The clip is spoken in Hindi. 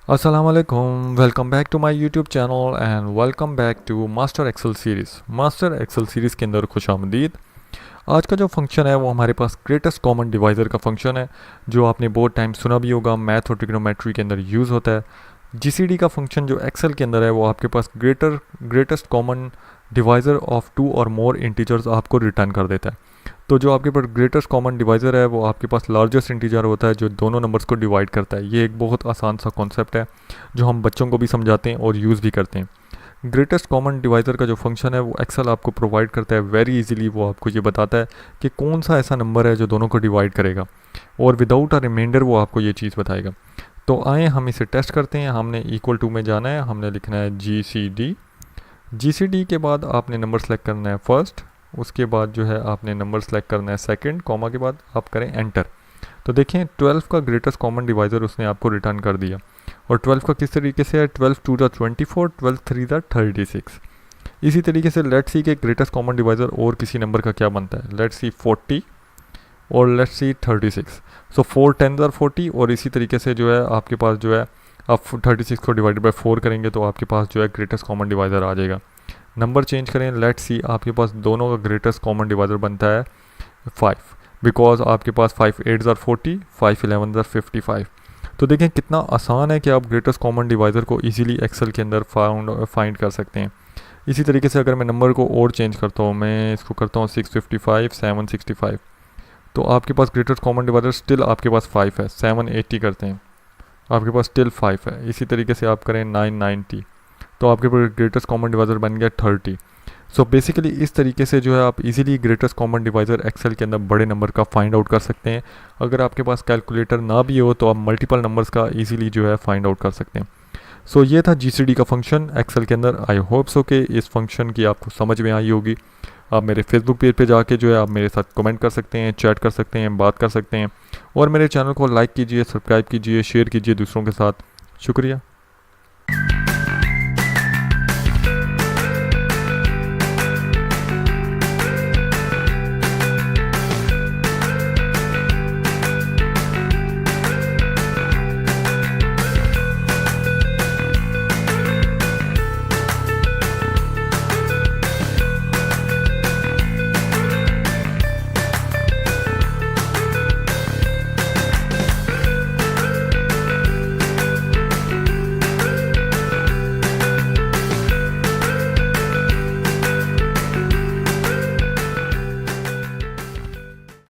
Assalamualaikum, welcome back to my YouTube channel and welcome back to master Excel series. Master Excel series के अंदर खुशामदीद। आज का जो फंक्शन है वो हमारे पास ग्रेटेस्ट कॉमन डिवाइज़र का फंक्शन है, जो आपने बहुत टाइम सुना भी होगा, मैथ और ट्रिग्नोमेट्री के अंदर यूज़ होता है। जीसीडी का फंक्शन जो एक्सेल के अंदर है वो आपके पास greatest common divisor of two और मोर इंटीजर्स आपको रिटर्न कर देता है। तो जो आपके पास ग्रेटेस्ट कॉमन डिवाइज़र है वो आपके पास लार्जेस्ट इंटीजर होता है जो दोनों नंबर्स को डिवाइड करता है। ये एक बहुत आसान सा कॉन्सेप्ट है जो हम बच्चों को भी समझाते हैं और यूज़ भी करते हैं। ग्रेटेस्ट कॉमन डिवाइज़र का जो फंक्शन है वो एक्सेल आपको प्रोवाइड करता है वेरी इजीली। वो आपको ये बताता है कि कौन सा ऐसा नंबर है जो दोनों को डिवाइड करेगा, और विदाउट अ रिमाइंडर वो आपको ये चीज़ बताएगा। तो आए हम इसे टेस्ट करते हैं। हमने इक्वल टू में जाना है, हमने लिखना है जी सी डी के बाद आपने नंबर सेलेक्ट करना है फर्स्ट, उसके बाद जो है आपने नंबर सेलेक्ट करना है सेकंड, कॉमा के बाद आप करें एंटर। तो देखें 12 का ग्रेटेस्ट कॉमन डिवाइज़र उसने आपको रिटर्न कर दिया। और 12 का किस तरीके से है, 12 टू द 24, 12 थ्री द 36। इसी तरीके से लेट्स सी के ग्रेटेस्ट कॉमन डिवाइज़र और किसी नंबर का क्या बनता है। लेट्स सी 40 और लेट्स सी 36। सो 4 10 आर 40, और इसी तरीके से जो है आपके पास जो है आप 36 को डिवाइडेड बाई 4 करेंगे तो आपके पास जो है ग्रेटेस्ट कॉमन डिवाइज़र आ जाएगा। नंबर चेंज करें, लेट्स सी आपके पास दोनों का ग्रेटेस्ट कॉमन डिवाइज़र बनता है 5, बिकॉज आपके पास 5 8 आर 40, 5 11 आर 55। तो देखें कितना आसान है कि आप ग्रेटेस्ट कॉमन डिवाइज़र को इजीली एक्सेल के अंदर फाइंड कर सकते हैं। इसी तरीके से अगर मैं नंबर को और चेंज करता हूँ, मैं इसको करता हूँ 655 765, तो आपके पास ग्रेटेस्ट कॉमन डिवाइज़र स्टिल आपके पास 5 है। 780 करते हैं, आपके पास स्टिल 5 है। इसी तरीके से आप करें 990, तो आपके पास ग्रेटेस्ट कॉमन डिवाइज़र बन गया 30। सो बेसिकली इस तरीके से जो है आप easily greatest common divisor Excel के अंदर बड़े नंबर का फाइंड आउट कर सकते हैं। अगर आपके पास कैलकुलेटर ना भी हो तो आप मल्टीपल नंबर्स का इजीली जो है फाइंड आउट कर सकते हैं। सो ये था जीसीडी का फंक्शन एक्सेल के अंदर। आई होप सो कि इस फंक्शन की आपको समझ में आई होगी। आप मेरे फेसबुक पेज पे जाके जो है आप मेरे साथ कमेंट कर सकते हैं, चैट कर सकते हैं, बात कर सकते हैं, और मेरे चैनल को लाइक कीजिए, सब्सक्राइब कीजिए, शेयर कीजिए दूसरों के साथ। शुक्रिया।